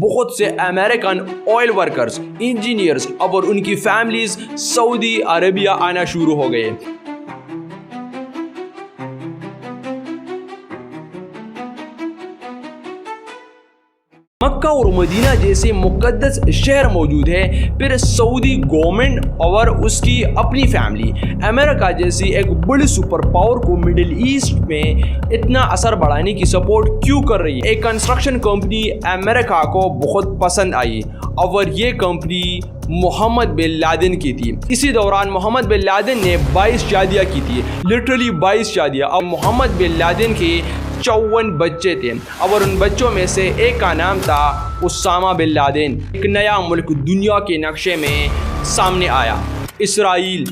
بہت سے American oil workers, engineers اور ان کی فیملیز سعودی عربیہ آنا شروع ہو گئے۔ مکہ اور مدینہ جیسے مقدس شہر موجود ہے، پھر سعودی گورنمنٹ اور اس کی اپنی فیملی امریکہ جیسی ایک بڑی سپر پاور کو مڈل ایسٹ میں اتنا اثر بڑھانے کی سپورٹ کیوں کر رہی ہے؟ ایک کنسٹرکشن کمپنی امریکہ کو بہت پسند آئی اور یہ کمپنی محمد بن لادن کی تھی۔ اسی دوران محمد بن لادن نے 22 شادیاں کی تھی، لٹرلی 22 شادیاں۔ اور محمد بن لادن کی 54 بچے تھے اور ان بچوں میں سے ایک کا نام تھا اسامہ بن لادن۔ ایک نیا ملک دنیا کے نقشے میں سامنے آیا، اسرائیل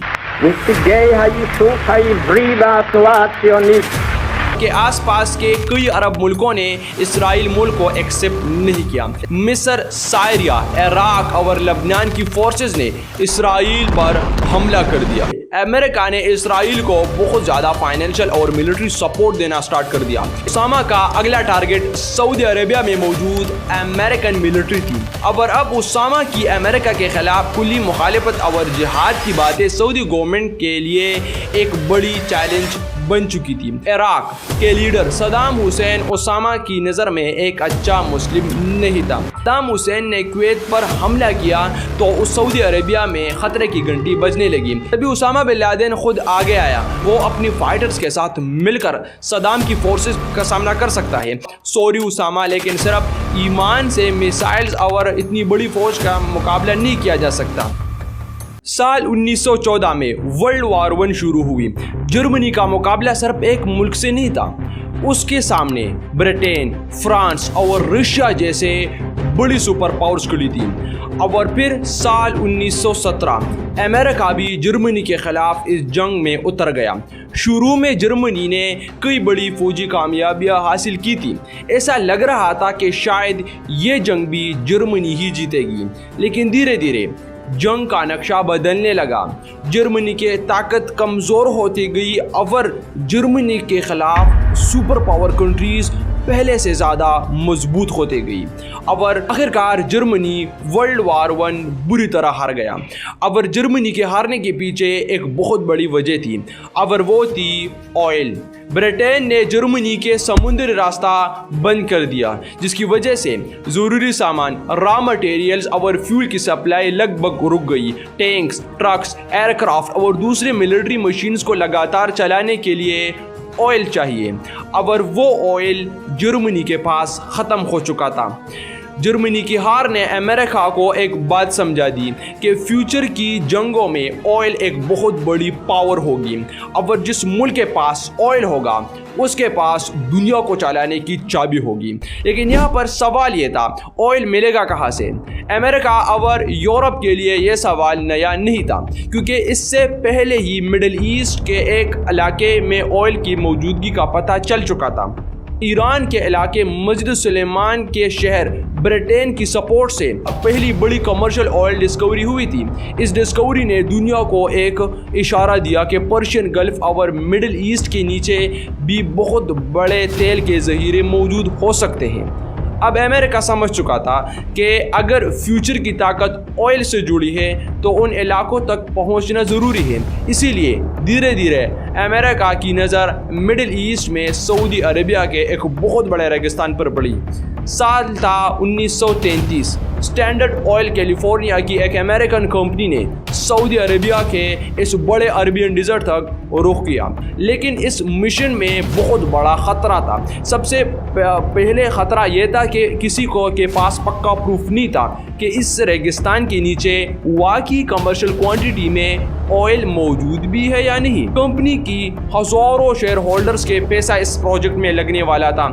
کے آس پاس کے کئی عرب ملکوں نے اسرائیل ملک کو ایکسپٹ نہیں کیا۔ مصر، سائریا، عراق اور لبنان کی فورسز نے اسرائیل پر حملہ کر دیا۔ امریکہ نے اسرائیل کو بہت زیادہ فائنینشیل اور ملٹری سپورٹ دینا سٹارٹ کر دیا۔ اسامہ کا اگلا ٹارگٹ سعودی عربیہ میں موجود امریکن ملٹری تھی، اور اب اسامہ کی امریکہ کے خلاف کلی مخالفت اور جہاد کی باتیں سعودی گورنمنٹ کے لیے ایک بڑی چیلنج بن چکی تھی۔ عراق کے لیڈر صدام حسین اسامہ کی نظر میں ایک اچھا مسلم نہیں تھا۔ صدام حسین نے کویت پر حملہ کیا تو اس سعودی عربیہ میں خطرے کی گھنٹی بجنے لگی۔ تبھی اسامہ بن لادن خود آگے آیا، وہ اپنی فائٹرز کے ساتھ مل کر صدام کی فورسز کا سامنا کر سکتا ہے۔ سوری اسامہ، لیکن صرف ایمان سے میسائلز اور اتنی بڑی فوج کا مقابلہ نہیں کیا جا سکتا۔ سال 1914 میں ورلڈ وار 1 شروع ہوئی۔ جرمنی کا مقابلہ صرف ایک ملک سے نہیں تھا، اس کے سامنے برطانیہ، فرانس اور روسیا جیسے بڑی سپر پاورز کھڑی تھی۔ اور پھر سال 1917 امریکہ بھی جرمنی کے خلاف اس جنگ میں اتر گیا۔ شروع میں جرمنی نے کئی بڑی فوجی کامیابیاں حاصل کی تھی، ایسا لگ رہا تھا کہ شاید یہ جنگ بھی جرمنی ہی جیتے گی، لیکن دھیرے دھیرے جنگ کا نقشہ بدلنے لگا۔ جرمنی کی طاقت کمزور ہوتی گئی اور جرمنی کے خلاف سپر پاور کنٹریز پہلے سے زیادہ مضبوط ہوتے گئی، اور آخرکار جرمنی ورلڈ وار 1 بری طرح ہار گیا۔ اور جرمنی کے ہارنے کے پیچھے ایک بہت بڑی وجہ تھی، اور وہ تھی آئل۔ برطانیہ نے جرمنی کے سمندری راستہ بند کر دیا، جس کی وجہ سے ضروری سامان، را مٹیریلز اور فیول کی سپلائی لگ بھگ رک گئی۔ ٹینکس، ٹرکس، ایئر کرافٹ اور دوسرے ملٹری مشینز کو لگاتار چلانے کے لیے آئل چاہیے، اور وہ آئل جرمنی کے پاس ختم ہو چکا تھا۔ جرمنی کی ہار نے امریکہ کو ایک بات سمجھا دی کہ فیوچر کی جنگوں میں آئل ایک بہت بڑی پاور ہوگی، اور جس ملک کے پاس آئل ہوگا اس کے پاس دنیا کو چلانے کی چابی ہوگی۔ لیکن یہاں پر سوال یہ تھا، آئل ملے گا کہاں سے؟ امریکہ اور یورپ کے لیے یہ سوال نیا نہیں تھا، کیونکہ اس سے پہلے ہی مڈل ایسٹ کے ایک علاقے میں آئل کی موجودگی کا پتہ چل چکا تھا۔ ایران کے علاقے مسجد سلیمان کے شہر برطانیہ کی سپورٹ سے پہلی بڑی کمرشل آئل ڈسکوری ہوئی تھی۔ اس ڈسکوری نے دنیا کو ایک اشارہ دیا کہ پرشین گلف اور مڈل ایسٹ کے نیچے بھی بہت بڑے تیل کے ذخیرے موجود ہو سکتے ہیں۔ اب امریکہ سمجھ چکا تھا کہ اگر فیوچر کی طاقت آئل سے جڑی ہے تو ان علاقوں تک پہنچنا ضروری ہے۔ اسی لیے دھیرے دھیرے امریکہ کی نظر مڈل ایسٹ میں سعودی عربیہ کے ایک بہت بڑے ریگستان پر پڑی۔ سال تھا 1933۔ اسٹینڈرڈ آئل کیلیفورنیا کی ایک امریکن کمپنی نے سعودی عربیہ کے اس بڑے عربین ڈیزرٹ تک رخ کیا، لیکن اس مشن میں بہت بڑا خطرہ تھا۔ سب سے پہلے خطرہ یہ تھا کہ کسی کو کے پاس پکا پروف نہیں تھا کہ اس ریگستان کے نیچے واقعی کمرشل کوانٹٹی میں آئل موجود بھی ہے یا نہیں۔ کمپنی کی ہزاروں شیئر ہولڈرز کے پیسہ اس پروجیکٹ میں لگنے والا تھا۔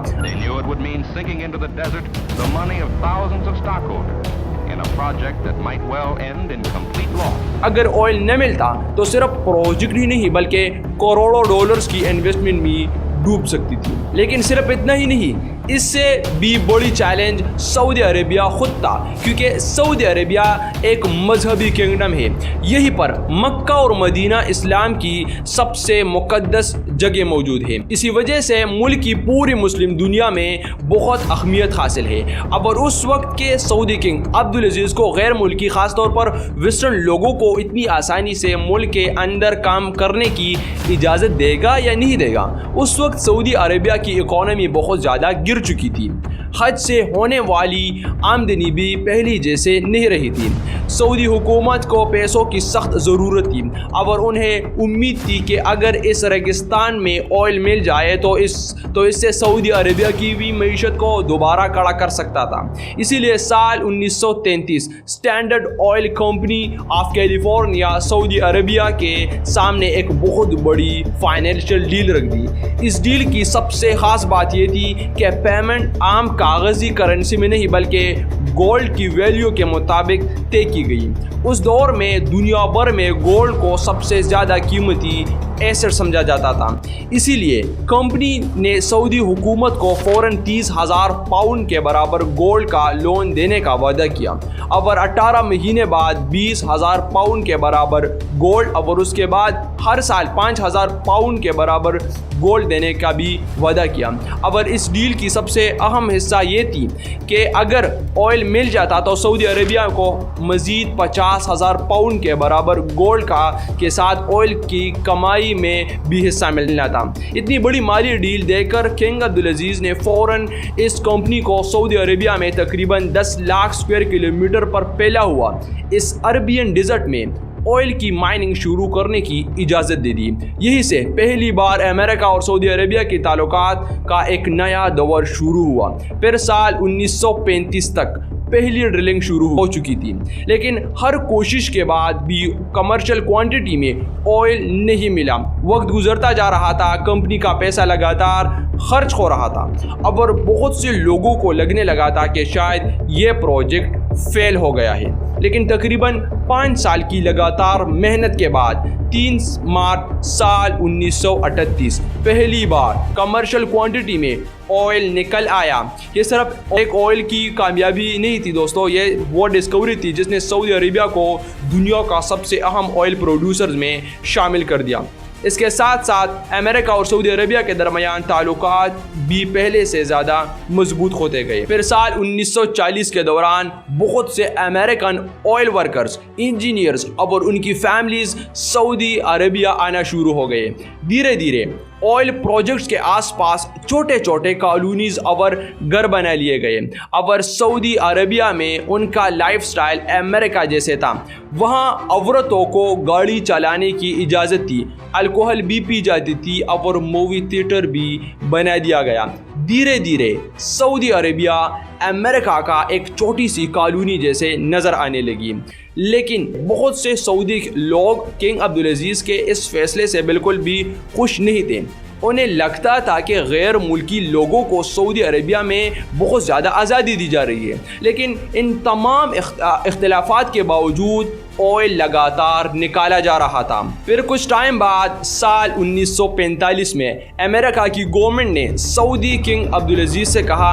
اگر آئل نہ ملتا تو صرف پروجیکٹ ہی نہیں بلکہ کروڑوں ڈالرز کی انویسٹمنٹ بھی ڈوب سکتی تھی۔ لیکن صرف اتنا ہی نہیں، اس سے بھی بڑی چیلنج سعودی عربیہ خود تھا، کیونکہ سعودی عربیہ ایک مذہبی کنگڈم ہے۔ یہیں پر مکہ اور مدینہ اسلام کی سب سے مقدس جگہ موجود ہے۔ اسی وجہ سے ملک کی پوری مسلم دنیا میں بہت اہمیت حاصل ہے۔ اور اس وقت کے سعودی کنگ عبدالعزیز کو غیر ملکی، خاص طور پر ویسٹرن لوگوں کو اتنی آسانی سے ملک کے اندر کام کرنے کی اجازت دے گا یا نہیں دے گا؟ اس وقت سعودی عربیہ کی اکانومی بہت زیادہ گر چکی تھی، حج سے ہونے والی آمدنی بھی پہلی جیسے نہیں رہی تھی۔ سعودی حکومت کو پیسوں کی سخت ضرورت تھی اور انہیں امید تھی کہ اگر اس ریگستان میں آئل مل جائے تو اس سے سعودی عربیہ کی بھی معیشت کو دوبارہ کھڑا کر سکتا تھا۔ اسی لیے سال 1933 Standard Oil Company of California سعودی عربیہ کے سامنے ایک بہت بڑی فائنینشیل ڈیل رکھ دی۔ اس ڈیل کی سب سے خاص بات یہ تھی کہ پیمنٹ عام کاغذی کرنسی میں نہیں بلکہ گولڈ کی ویلیو کے مطابق طے کی گئی۔ اس دور میں دنیا بھر میں گولڈ کو سب سے زیادہ قیمتی ایسٹ سمجھا جاتا تھا، اسی لیے کمپنی نے سعودی حکومت کو فوراً 30,000 پاؤنڈ کے برابر گولڈ کا لون دینے کا وعدہ کیا اور 18 مہینے بعد 20,000 پاؤنڈ کے برابر گولڈ اور اس کے بعد ہر سال 5,000 پاؤنڈ کے برابر گولڈ دینے کا بھی وعدہ کیا۔ اور اس ڈیل کی سب سے اہم حصہ یہ تھی کہ اگر آئل مل جاتا تو سعودی عربیہ کو مزید 50,000 پاؤنڈ کے برابر گولڈ کے ساتھ آئل کی کمائی میں بھی حصہ ملنا تھا۔ اتنی بڑی مالی ڈیل دے کر کنگ عبدالعزیز نے فوراً اس کمپنی کو سعودی عربیہ میں تقریباً 10 لاکھ اسکوائر کلومیٹر پر پھیلا ہوا اس عربین ڈیزرٹ میں آئل کی مائننگ شروع کرنے کی اجازت دے دی۔ یہی سے پہلی بار امریکہ اور سعودی عربیہ کے تعلقات کا ایک نیا دور شروع ہوا۔ پھر سال 1935 تک پہلی ڈرلنگ شروع ہو چکی تھی، لیکن ہر کوشش کے بعد بھی کمرشل کوانٹٹی میں آئل نہیں ملا۔ وقت گزرتا جا رہا تھا، کمپنی کا پیسہ لگاتار خرچ ہو رہا تھا اور بہت سے لوگوں کو لگنے لگا تھا کہ شاید یہ پروجیکٹ فیل ہو گیا ہے۔ لیکن تقریباً 5 سال کی لگاتار محنت کے بعد 3 مارچ سال 1938 پہلی بار کمرشل کوانٹٹی میں آئل نکل آیا۔ یہ صرف ایک آئل کی کامیابی نہیں تھی دوستو، یہ وہ ڈسکوری تھی جس نے سعودی عربیہ کو دنیا کا سب سے اہم آئل پروڈیوسرز میں شامل کر دیا۔ اس کے ساتھ ساتھ امریکہ اور سعودی عربیہ کے درمیان تعلقات بھی پہلے سے زیادہ مضبوط ہوتے گئے۔ پھر سال 1940 کے دوران بہت سے امریکن آئل ورکرز، انجینئرز اور ان کی فیملیز سعودی عربیہ آنا شروع ہو گئے۔ دھیرے دھیرے آئل پروجیکٹس کے آس پاس چھوٹے چھوٹے کالونیز اور گھر بنا لیے گئے اور سعودی عربیہ میں ان کا لائف سٹائل امریکہ جیسے تھا۔ وہاں عورتوں کو گاڑی چلانے کی اجازت تھی، الکوہل بھی پی جاتی تھی اور مووی تھیٹر بھی بنا دیا گیا۔ دھیرے دھیرے سعودی عربیہ امریکہ کا ایک چھوٹی سی کالونی جیسے نظر آنے لگی، لیکن بہت سے سعودی لوگ کنگ عبدالعزیز کے اس فیصلے سے بالکل بھی خوش نہیں تھے۔ انہیں لگتا تھا کہ غیر ملکی لوگوں کو سعودی عربیہ میں بہت زیادہ آزادی دی جا رہی ہے، لیکن ان تمام اختلافات کے باوجود آئل لگاتار نکالا جا رہا تھا۔ پھر کچھ ٹائم بعد سال 1945 میں امریکہ کی گورنمنٹ نے سعودی کنگ عبدالعزیز سے کہا،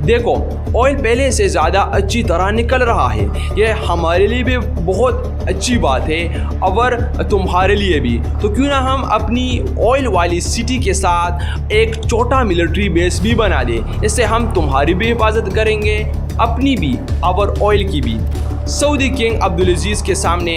دیکھو آئل پہلے سے زیادہ اچھی طرح نکل رہا ہے، یہ ہمارے لیے بھی بہت اچھی بات ہے اور تمہارے لیے بھی، تو کیوں نہ ہم اپنی آئل والی سٹی کے ساتھ ایک چھوٹا ملٹری بیس بھی بنا دیں، اس سے ہم تمہاری بھی حفاظت کریں گے، اپنی بھی اور آئل کی بھی۔ سعودی کنگ عبدالعزیز کے سامنے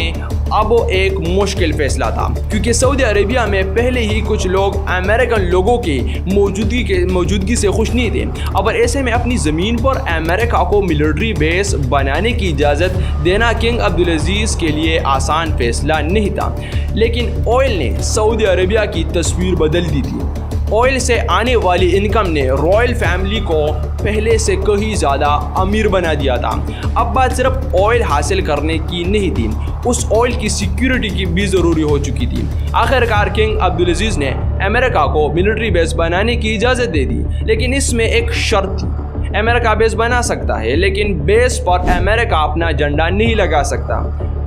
اب ایک مشکل فیصلہ تھا، کیونکہ سعودی عربیہ میں پہلے ہی کچھ لوگ امریکن لوگوں کی موجودگی سے خوش نہیں تھے، اور ایسے میں اپنی زمین پر امریکہ کو ملٹری بیس بنانے کی اجازت دینا کنگ عبدالعزیز کے لیے آسان فیصلہ نہیں تھا۔ لیکن آئل نے سعودی عربیہ کی تصویر بدل دی تھی۔ آئل سے آنے والی انکم نے رائل فیملی کو پہلے سے کہیں زیادہ امیر بنا دیا تھا۔ اب بات صرف آئل حاصل کرنے کی نہیں تھی، اس آئل کی سیکیورٹی کی بھی ضروری ہو چکی تھی۔ آخرکار کنگ عبدالعزیز نے امریکہ کو ملٹری بیس بنانے کی اجازت دے دی، لیکن اس میں ایک شرط تھی، امریکہ بیس بنا سکتا ہے لیکن بیس پر امریکہ اپنا جھنڈا نہیں لگا سکتا۔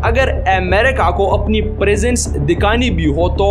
اگر امریکہ کو اپنی پریزنس دکھانی بھی ہو تو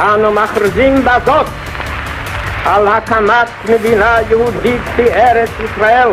אנו מכריזים בזאת על הקמת מדינה יהודית בארץ ישראל।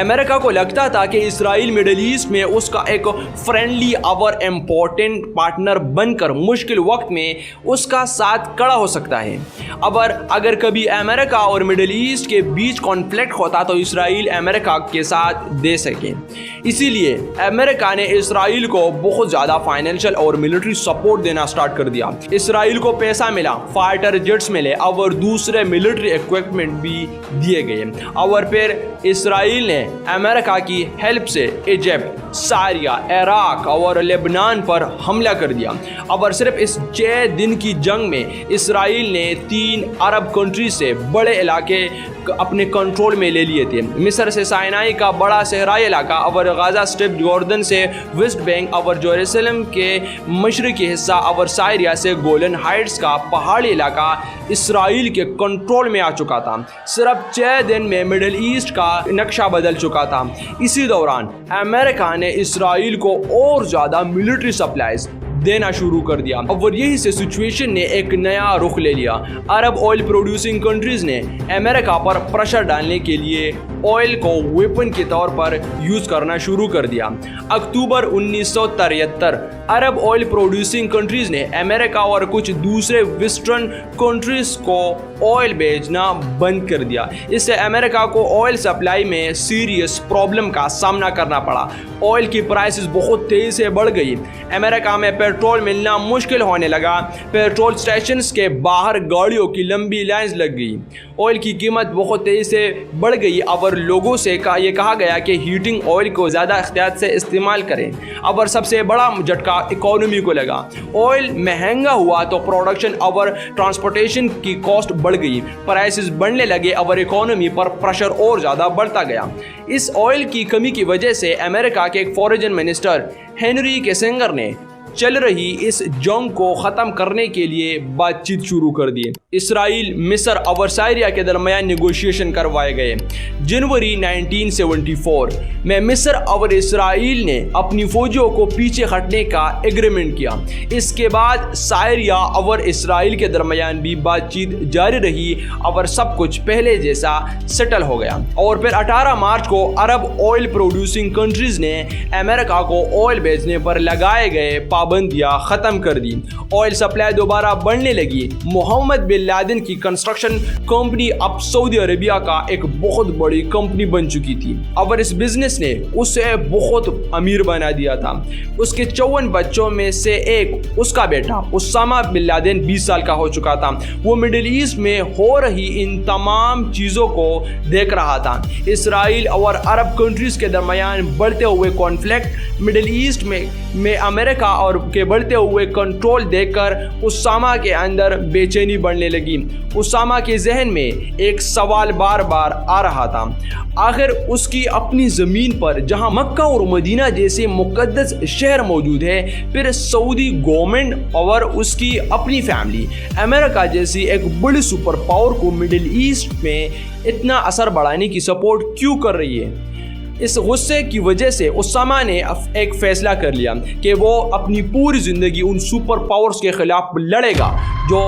امریکہ کو لگتا تھا کہ اسرائیل مڈل ایسٹ میں اس کا ایک فرینڈلی اور امپورٹنٹ پارٹنر بن کر مشکل وقت میں اس کا ساتھ کھڑا ہو سکتا ہے۔ اگر کبھی امریکہ اور مڈل ایسٹ کے بیچ کانفلکٹ ہوتا تو اسرائیل امریکہ کے ساتھ دے سکے۔ اسی لیے امریکہ نے اسرائیل کو بہت زیادہ فائنینشیل اور ملٹری سپورٹ دینا سٹارٹ کر دیا۔ اسرائیل کو پیسہ ملا، فائٹر جیٹس ملے اور دوسرے ملٹری ایکوپمنٹ بھی دیے گئے، اور پھر اسرائیل نے امریکہ کی ہیلپ سے ایجپٹ، سیریا، عراق اور لبنان پر حملہ کر دیا۔ اور صرف اس 6 دن کی جنگ میں اسرائیل نے 3 عرب کنٹری سے بڑے علاقے اپنے کنٹرول میں لے لیے تھے۔ مصر سے سائنائی کا بڑا صحرائی علاقہ اور غزہ اسٹرپ، جوردن سے ویسٹ بینک اور جیروسلم کے مشرقی حصہ اور سائریا سے گولن ہائٹس کا پہاڑی علاقہ اسرائیل کے کنٹرول میں آ چکا تھا۔ صرف 6 دن میں مڈل ایسٹ کا نقشہ بدل چکا تھا۔ اسی دوران امریکہ نے اسرائیل کو اور زیادہ ملٹری سپلائیز دینا شروع کر دیا، اور یہی سے سچویشن نے ایک نیا رخ لے لیا۔ عرب آئل پروڈیوسنگ کنٹریز نے امریکہ پر پریشر ڈالنے کے لیے آئل کو ویپن کے طور پر یوز کرنا شروع کر دیا۔ اکتوبر 1973 عرب آئل پروڈیوسنگ کنٹریز نے امریکہ اور کچھ دوسرے ویسٹرن کنٹریز کو آئل بیچنا بند کر دیا۔ اس سے امریکہ کو آئل سپلائی میں سیریس پرابلم کا سامنا کرنا پڑا۔ آئل کی پرائسز بہت تیزی سے بڑھ گئی۔ امریکہ میں پیٹرول ملنا مشکل ہونے لگا۔ پیٹرول اسٹیشنز کے باہر گاڑیوں کی لمبی لائنز لگ گئی۔ آئل کی قیمت بہت تیزی سے بڑھ گئی اور لوگوں سے یہ کہا گیا کہ ہیٹنگ آئل کو زیادہ احتیاط سے استعمال کریں۔ اور سب سے بڑا جھٹکا اکانومی کو لگا۔ آئل مہنگا ہوا تو پروڈکشن اور ٹرانسپورٹیشن کی کاسٹ بڑھ گئی، پرائسز بڑھنے لگے اور اکانومی پر پریشر اور زیادہ بڑھتا گیا۔ اس آئل کی کمی کی وجہ سے امریکہ کے ایک فارن منسٹر ہنری کیسنجر نے چل رہی اس جنگ کو ختم کرنے کے لیے بات چیت شروع کر دی۔ اسرائیل، مصر اور سائریا کے درمیان نیگوشیشن کروائے گئے۔ جنوری 1974 میں مصر اور اسرائیل نے اپنی فوجیوں کو پیچھے ہٹنے کا ایگریمنٹ کیا۔ اس کے بعد سائریا اور اسرائیل کے درمیان بھی بات چیت جاری رہی اور سب کچھ پہلے جیسا سیٹل ہو گیا۔ اور پھر 18 مارچ کو عرب آئل پروڈیوسنگ کنٹریز نے امریکہ کو آئل بیچنے پر لگائے گئے پابندیاں ختم کر دی۔ آئل سپلائی دوبارہ بڑھنے لگی۔ محمد بن لادن کی کنسٹرکشن کمپنی اب سعودی عربیہ کا ایک بہت بڑی کمپنی بن چکی تھی، اور اس بزنس نے اسے بہت امیر بنا دیا تھا۔ اس کے 54 بچوں میں سے ایک، اس کا بیٹا اسامہ بن لادن 20 سال کا ہو چکا تھا۔ وہ مڈل ایسٹ میں ہو رہی ان تمام چیزوں کو دیکھ رہا تھا۔ اسرائیل اور عرب کنٹریز کے درمیان بڑھتے ہوئے کانفلکٹ، مڈل ایسٹ میں امریکہ اور کے بڑھتے ہوئے کنٹرول دیکھ کر اسامہ کے اندر بے چینی بڑھنے لگی۔ اسامہ کے ذہن میں ایک سوال بار بار آ رہا تھا، آخر اس کی اپنی زمین پر جہاں مکہ اور مدینہ جیسے مقدس شہر موجود ہے، پھر سعودی گورنمنٹ اور اس کی اپنی فیملی امریکہ جیسی ایک بڑی سپر پاور کو مڈل ایسٹ میں اتنا اثر بڑھانے کی سپورٹ کیوں کر رہی ہے؟ اس غصے کی وجہ سے اسامہ نے ایک فیصلہ کر لیا کہ وہ اپنی پوری زندگی ان سپر پاورز کے خلاف لڑے گا جو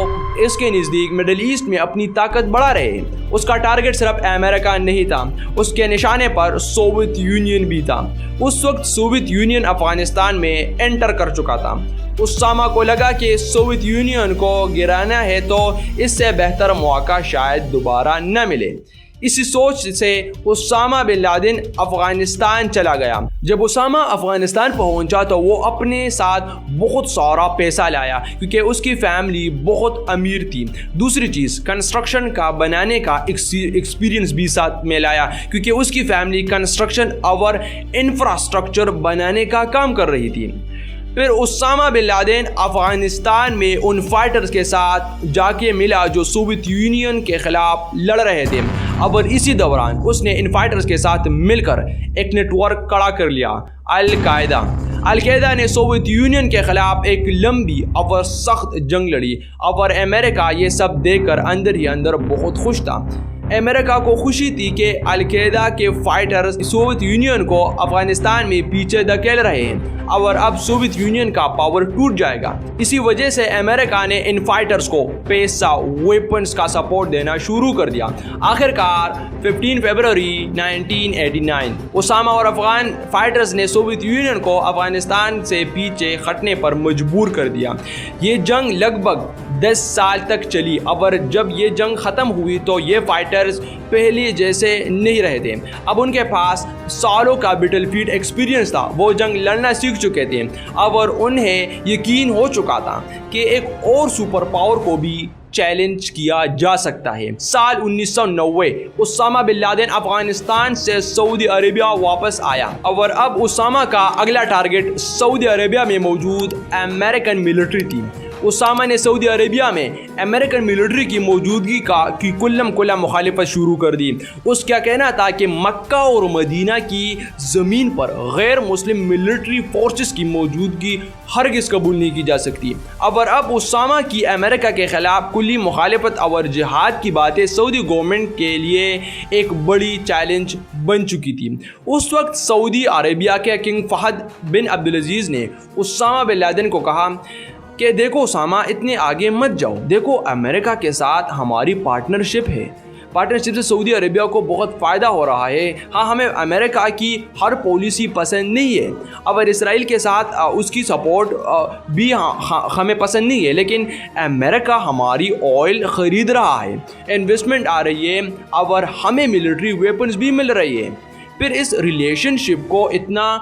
اس کے نزدیک مڈل ایسٹ میں اپنی طاقت بڑھا رہے ہیں۔ اس کا ٹارگٹ صرف امریکہ نہیں تھا، اس کے نشانے پر سوویت یونین بھی تھا۔ اس وقت سوویت یونین افغانستان میں انٹر کر چکا تھا۔ اسامہ کو لگا کہ سوویت یونین کو گرانا ہے تو اس سے بہتر موقع شاید دوبارہ نہ ملے۔ اسی سوچ سے اسامہ بن لادن افغانستان چلا گیا۔ جب اسامہ افغانستان پہنچا تو وہ اپنے ساتھ بہت سارا پیسہ لایا کیونکہ اس کی فیملی بہت امیر تھی۔ دوسری چیز، کنسٹرکشن کا بنانے کا ایکسپیرینس بھی ساتھ میں لایا کیونکہ اس کی فیملی کنسٹرکشن اور انفراسٹرکچر بنانے کا کام کر رہی تھی۔ پھر اسامہ بن لادن افغانستان میں ان فائٹرز کے ساتھ جا کے ملا جو سوویت یونین کے خلاف لڑ رہے تھے، اور اسی دوران اس نے ان فائٹرز کے ساتھ مل کر ایک نیٹ ورک کھڑا کر لیا، القاعدہ نے سوویت یونین کے خلاف ایک لمبی اور سخت جنگ لڑی، اور امریکہ یہ سب دیکھ کر اندر ہی اندر بہت خوش تھا۔ امریکہ کو خوشی تھی کہ القاعدہ کے فائٹرز سوویت یونین کو افغانستان میں پیچھے دھکیل رہے ہیں اور اب سوویت یونین کا پاور ٹوٹ جائے گا۔ اسی وجہ سے امریکہ نے ان فائٹرز کو پیسہ ویپنز کا سپورٹ دینا شروع کر دیا۔ آخر کار 15 فروری 1989 اسامہ اور افغان فائٹرز نے سوویت یونین کو افغانستان سے پیچھے ہٹنے پر مجبور کر دیا۔ یہ جنگ لگ بھگ 10 سال تک چلی اور جب یہ جنگ ختم ہوئی تو یہ فائٹرز پہلے جیسے نہیں رہے تھے۔ اب ان کے پاس سالوں کا بیٹل فیلڈ ایکسپیرینس تھا، وہ جنگ لڑنا سیکھ چکے تھے اور انہیں یقین ہو چکا تھا کہ ایک اور سپر پاور کو بھی چیلنج کیا جا سکتا ہے۔ سال 1990 اسامہ بن لادن افغانستان سے سعودی عربیہ واپس آیا اور اب اسامہ کا اگلا ٹارگٹ سعودی عربیہ میں موجود امریکن ملٹری تھی۔ اسامہ نے سعودی عربیہ میں امریکن ملٹری کی موجودگی کی کلم مخالفت شروع کر دی۔ اس کا کہنا تھا کہ مکہ اور مدینہ کی زمین پر غیر مسلم ملٹری فورسز کی موجودگی ہرگز قبول نہیں کی جا سکتی۔ اور اب اسامہ کی امریکہ کے خلاف کلی مخالفت اور جہاد کی باتیں سعودی گورنمنٹ کے لیے ایک بڑی چیلنج بن چکی تھی۔ اس وقت سعودی عربیہ کے کنگ فہد بن عبدالعزیز نے اسامہ بن لادن کو کہا کہ دیکھو اسامہ، اتنے آگے مت جاؤ، دیکھو امریکہ کے ساتھ ہماری پارٹنرشپ ہے، پارٹنرشپ سے سعودی عربیہ کو بہت فائدہ ہو رہا ہے۔ ہاں، ہمیں امریکہ کی ہر پالیسی پسند نہیں ہے اور اسرائیل کے ساتھ اس کی سپورٹ بھی ہمیں پسند نہیں ہے، لیکن امریکہ ہماری آئل خرید رہا ہے، انویسٹمنٹ آ رہی ہے اور ہمیں ملٹری ویپنز بھی مل رہی ہے، پھر اس ریلیشن شپ کو اتنا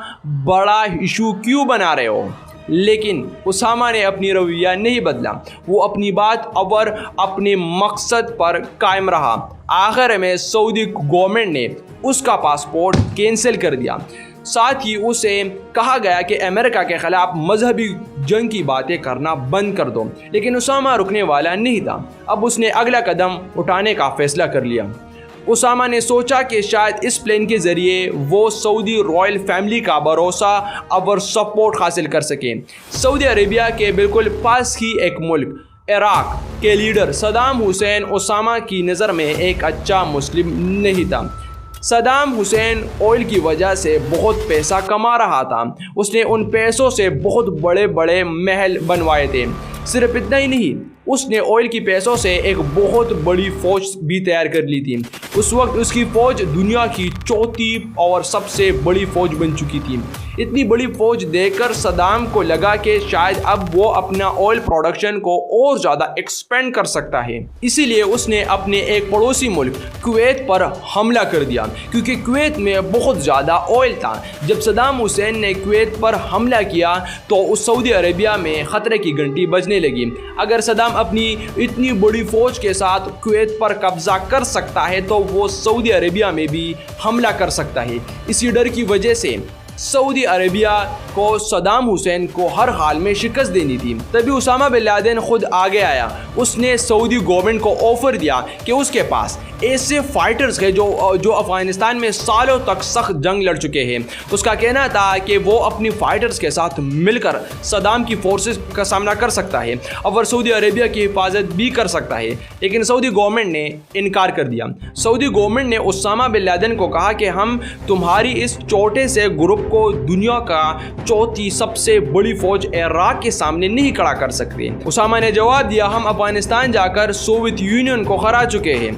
بڑا ایشو کیوں بنا رہے ہو؟ لیکن اسامہ نے اپنی رویہ نہیں بدلا، وہ اپنی بات اور اپنے مقصد پر قائم رہا۔ آخر میں سعودی گورنمنٹ نے اس کا پاسپورٹ کینسل کر دیا، ساتھ ہی اسے کہا گیا کہ امریکہ کے خلاف مذہبی جنگ کی باتیں کرنا بند کر دو، لیکن اسامہ رکنے والا نہیں تھا۔ اب اس نے اگلا قدم اٹھانے کا فیصلہ کر لیا۔ اسامہ نے سوچا کہ شاید اس پلان کے ذریعے وہ سعودی رائل فیملی کا بھروسہ اور سپورٹ حاصل کر سکیں۔ سعودی عربیہ کے بالکل پاس ہی ایک ملک عراق کے لیڈر صدام حسین اسامہ کی نظر میں ایک اچھا مسلم نہیں تھا۔ صدام حسین آئل کی وجہ سے بہت پیسہ کما رہا تھا، اس نے ان پیسوں سے بہت بڑے بڑے محل بنوائے تھے۔ صرف اتنا ہی نہیں، اس نے آئل کی پیسوں سے ایک بہت بڑی فوج بھی تیار کر لی تھی۔ اس وقت اس کی فوج دنیا کی چوتھی اور سب سے بڑی فوج بن چکی تھی۔ اتنی بڑی فوج دیکھ کر صدام کو لگا کہ شاید اب وہ اپنا آئل پروڈکشن کو اور زیادہ ایکسپینڈ کر سکتا ہے، اسی لیے اس نے اپنے ایک پڑوسی ملک کویت پر حملہ کر دیا، کیونکہ کویت میں بہت زیادہ آئل تھا۔ جب صدام حسین نے کویت پر حملہ کیا تو اس سعودی عربیہ میں خطرے کی گھنٹی بجنے لگی۔ اگر صدام اپنی اتنی بڑی فوج کے ساتھ کویت پر قبضہ کر سکتا ہے تو وہ سعودی عربیہ میں بھی حملہ کر سکتا ہے۔ اسی ڈر کی وجہ سے سعودی عربیہ کو صدام حسین کو ہر حال میں شکست دینی تھی۔ تبھی اسامہ بن لادن خود آگے آیا، اس نے سعودی گورنمنٹ کو آفر دیا کہ اس کے پاس ایسے فائٹرز ہیں جو افغانستان میں سالوں تک سخت جنگ لڑ چکے ہیں۔ اس کا کہنا تھا کہ وہ اپنی فائٹرز کے ساتھ مل کر صدام کی فورسز کا سامنا کر سکتا ہے اور سعودی عربیہ کی حفاظت بھی کر سکتا ہے، لیکن سعودی گورنمنٹ نے انکار کر دیا۔ سعودی گورنمنٹ نے اسامہ بن لادن کو کہا کہ ہم تمہاری اس چھوٹے سے گروپ کو دنیا کا چوتھی سب سے بڑی فوج عراق کے سامنے نہیں کھڑا کر سکتے۔ اسامہ نے جواب دیا، ہم افغانستان جا کر سوویت یونین کو ہرا چکے ہیں،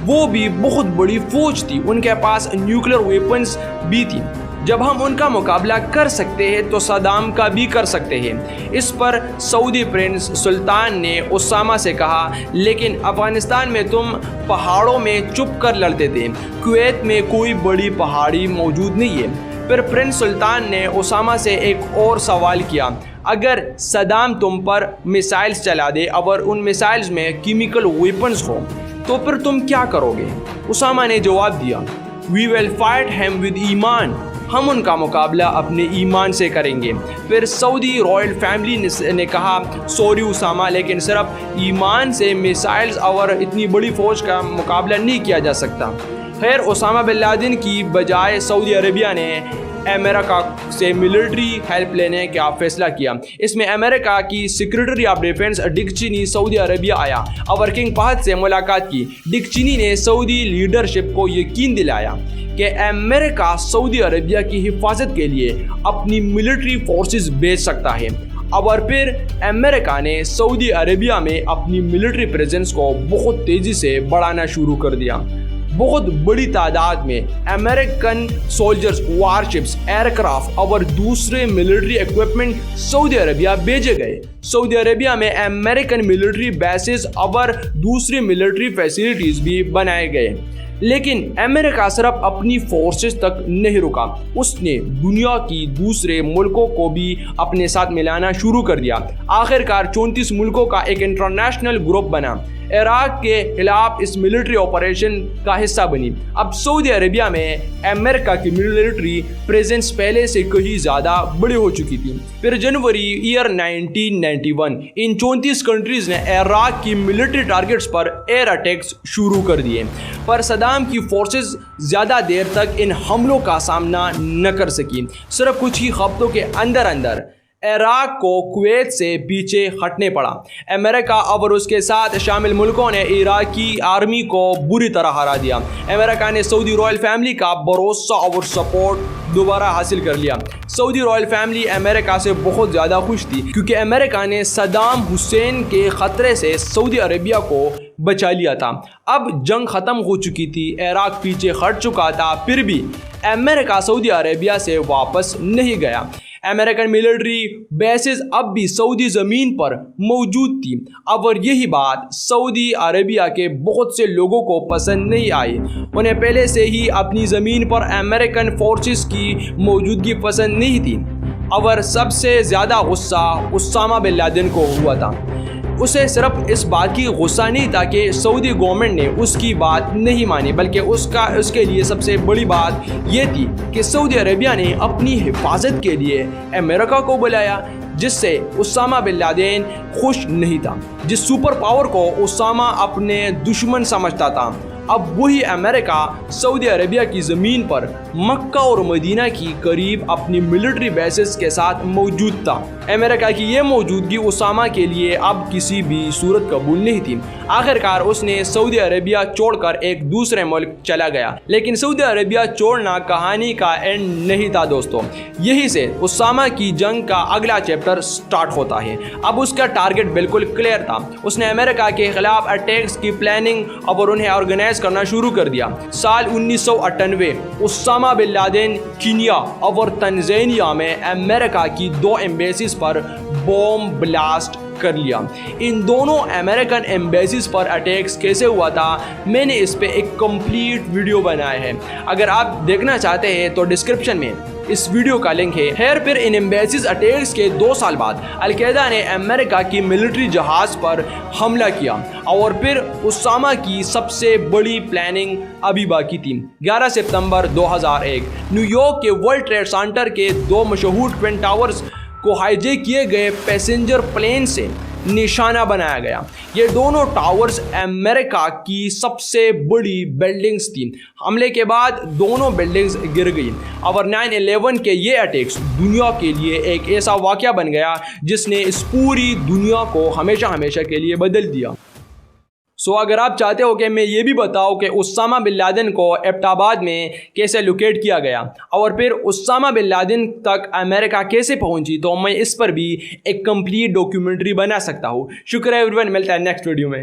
وہ بھی بہت بڑی فوج تھی، ان کے پاس نیوکلیر ویپنز بھی تھی، جب ہم ان کا مقابلہ کر سکتے ہیں تو صدام کا بھی کر سکتے ہیں۔ اس پر سعودی پرنس سلطان نے اسامہ سے کہا، لیکن افغانستان میں تم پہاڑوں میں چھپ کر لڑتے تھے، کویت میں کوئی بڑی پہاڑی موجود نہیں ہے۔ پھر پرنس سلطان نے اسامہ سے ایک اور سوال کیا، اگر صدام تم پر میسائلز چلا دے اور ان میسائلز میں کیمیکل ویپنز ہو تو پھر تم کیا کرو گے؟ اسامہ نے جواب دیا، وی ول فائٹ ہیم ود ایمان، ہم ان کا مقابلہ اپنے ایمان سے کریں گے۔ پھر سعودی رائل فیملی نے کہا، سوری اسامہ، لیکن صرف ایمان سے میسائلز اور اتنی بڑی فوج کا مقابلہ نہیں کیا جا سکتا۔ خیر، اسامہ بن لادن کی بجائے سعودی عربیہ نے امریکہ سے ملٹری ہیلپ لینے کا فیصلہ کیا۔ اس میں امریکہ کی سیکرٹری آف ڈیفینس ڈک چینی سعودی عربیہ آیا اور کنگ فہد سے ملاقات کی۔ ڈک چینی نے سعودی لیڈرشپ کو یقین دلایا کہ امریکہ سعودی عربیہ کی حفاظت کے لیے اپنی ملٹری فورسز بھیج سکتا ہے، اور پھر امریکہ نے سعودی عربیہ میں اپنی ملٹری پریزنس کو بہت تیزی سے بڑھانا شروع کر دیا۔ بہت بڑی تعداد میں امریکن سولجرز، وارشپس، ایئر کرافٹ اور دوسرے ملٹری ایکوپمنٹ سعودی عربیہ بھیجے گئے۔ سعودی عربیہ میں امریکن ملٹری بیسز اور دوسری ملٹری فیسلٹیز بھی بنائے گئے۔ لیکن امریکہ صرف اپنی فورسز تک نہیں رکا، اس نے دنیا کی دوسرے ملکوں کو بھی اپنے ساتھ ملانا شروع کر دیا۔ آخرکار 34 ملکوں کا ایک انٹرنیشنل گروپ بنا، عراق کے خلاف اس ملٹری آپریشن کا حصہ بنی۔ اب سعودی عربیہ میں امریکہ کی ملٹری پریزنس پہلے سے کہیں زیادہ بڑی ہو چکی تھی۔ پھر جنوری 1991 ان 34 کنٹریز نے عراق کی ملٹری ٹارگٹس پر ایئر اٹیکس شروع کر دیے، پر صدام کی فورسز زیادہ دیر تک ان حملوں کا سامنا نہ کر سکی۔ صرف کچھ ہی ہفتوں کے اندر عراق کو کویت سے پیچھے ہٹنے پڑا۔ امریکہ اور اس کے ساتھ شامل ملکوں نے عراقی آرمی کو بری طرح ہرا دیا۔ امریکہ نے سعودی رائل فیملی کا بھروسہ اور سپورٹ دوبارہ حاصل کر لیا۔ سعودی رائل فیملی امریکہ سے بہت زیادہ خوش تھی کیونکہ امریکہ نے صدام حسین کے خطرے سے سعودی عربیہ کو بچا لیا تھا۔ اب جنگ ختم ہو چکی تھی، عراق پیچھے ہٹ چکا تھا، پھر بھی امریکہ سعودی عربیہ سے واپس نہیں گیا۔ امریکن ملٹری بیسز اب بھی سعودی زمین پر موجود تھی، اور یہی بات سعودی عربیہ کے بہت سے لوگوں کو پسند نہیں آئی۔ انہیں پہلے سے ہی اپنی زمین پر امریکن فورسز کی موجودگی پسند نہیں تھی، اور سب سے زیادہ غصہ اسامہ بن لادن کو ہوا تھا۔ اسے صرف اس بات کی غصہ نہیں تھا کہ سعودی گورنمنٹ نے اس کی بات نہیں مانی، بلکہ اس کے لیے سب سے بڑی بات یہ تھی کہ سعودی عربیہ نے اپنی حفاظت کے لیے امریکہ کو بلایا، جس سے اسامہ بن لادن خوش نہیں تھا۔ جس سپر پاور کو اسامہ اپنے دشمن سمجھتا تھا، اب وہی امریکہ سعودی عربیہ کی زمین پر مکہ اور مدینہ کی قریب اپنی ملٹری بیسز کے ساتھ موجود تھا۔ امریکہ کی یہ موجودگی اسامہ کے لیے اب کسی بھی صورت قبول نہیں تھی۔ آخرکار اس نے سعودی عربیہ چھوڑ کر ایک دوسرے ملک چلا گیا، لیکن سعودی عربیہ چھوڑنا کہانی کا اینڈ نہیں تھا دوستو۔ یہی سے اسامہ کی جنگ کا اگلا چیپٹر سٹارٹ ہوتا ہے۔ اب اس کا ٹارگٹ بالکل کلیئر تھا، اس نے امریکہ کے خلاف اٹیکس کی پلاننگ اور انہیں آرگنائز کرنا شروع کر دیا۔ سال 1998 اسامہ بن لادن کینیا اور تنزانیہ میں امریکہ کی 2 ایمبیسیز پر بوم بلاسٹ کر لیا۔ ان دونوں امریکن ایمبیسیز پر اٹیکس کیسے ہوا تھا، میں نے اس پہ ایک کمپلیٹ ویڈیو بنایا ہے، اگر آپ دیکھنا چاہتے ہیں تو ڈسکرپشن میں اس ویڈیو کا لنک ہے۔ پھر ان ایمبیسیز اٹیکس کے 2 سال بعد القاعدہ نے امریکہ کی ملٹری جہاز پر حملہ کیا، اور پھر اسامہ کی سب سے بڑی پلاننگ ابھی باقی تھی۔ 11 ستمبر 2001 نیو یارک کے ورلڈ ٹریڈ سینٹر کے 2 مشہور ٹوین ٹاورز کو ہائی جیک کیے گئے پیسنجر پلین سے نشانہ بنایا گیا۔ یہ دونوں ٹاورز امریکہ کی سب سے بڑی بلڈنگز تھیں۔ حملے کے بعد دونوں بلڈنگز گر گئیں، اور 9/11 کے یہ اٹیکس دنیا کے لیے ایک ایسا واقعہ بن گیا جس نے اس پوری دنیا کو ہمیشہ کے لیے بدل دیا۔ اگر آپ چاہتے ہو کہ میں یہ بھی بتاؤں کہ اسامہ بن لادن کو ایبٹ آباد میں کیسے لوکیٹ کیا گیا، اور پھر اسامہ بن لادن تک امریکہ کیسے پہنچی، تو میں اس پر بھی ایک کمپلیٹ ڈاکیومنٹری بنا سکتا ہوں۔ شکریہ ایوری ون، ملتا ہے نیکسٹ ویڈیو میں۔